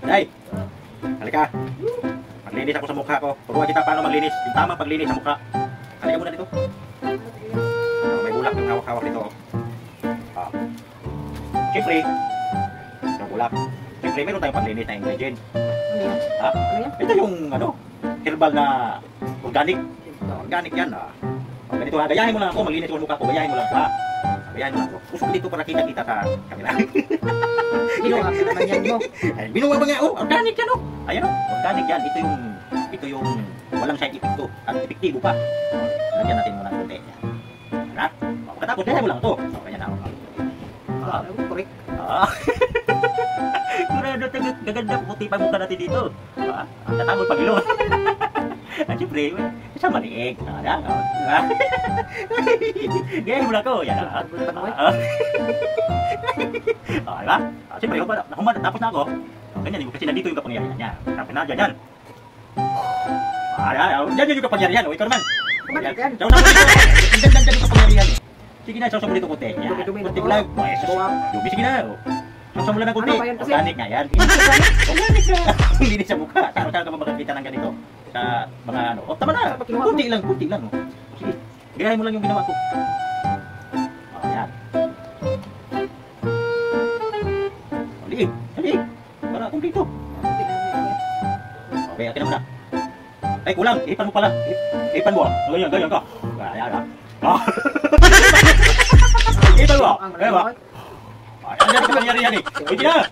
Day, halika. Maglinis ako sa mukha ko. Turuan kita paano maglinis. Yung tamang paglinis sa mukha. Halika muna dito. May bulak yung hawak-hawak dito. Siyempre, yung bulak. Siyempre, meron tayong paglinis na ingredient. Ano yan? Ha? Ano yan? Ito yung herbal na organic. Organic yan. Ganito ha, gayahin mo lang ako. Maglinis ko yung mukha ko. Gayahin mo lang ha. Gayahin mo lang ako. Gusto ko dito para kita-kita sa kamera. Binuha ka naman yan mo. Ay, binuha ba nga? Organic yan Ayan organic yan. Ito yung walang side effect to. At epektibo pa. Lagyan natin muna ng konti. Diba? Pagkatapos, gayahin mo lang to. Ganyan ako. Correct. Kurado, gaganda puti pa mukha natin dito. Tatangol pag ilong. At siyempre, isang maliig. Gayahin mo lang ko. Yan diba? Siyempre, tapos na ako. Ganyan, kasi nandito yung kapangyarihan niya. Tapos na, dyan. Dyan yung kapangyarihan. Ikaw naman. Dyan yung kapangyarihan. Sige na, sasama dito konti. Konti lang. Dubi, sige na. Sasama mo lang ng konti. Organic nga yan. Organic na. Linis sa mukha. Saan ka ba makakita ng ganito? Sa mga ano. Tama na. Kunti lang. Sige. Gayahin mo lang yung ginawa ko. Ayan. Liig. Para kumplito. Okay, akin na muna. Ay, kulang. Ipan mo pala. Ipan mo. Ganyan ka. Ayan. Ipan mo. Ayan ba? Ayan ka nangyari yan eh. Pwede na.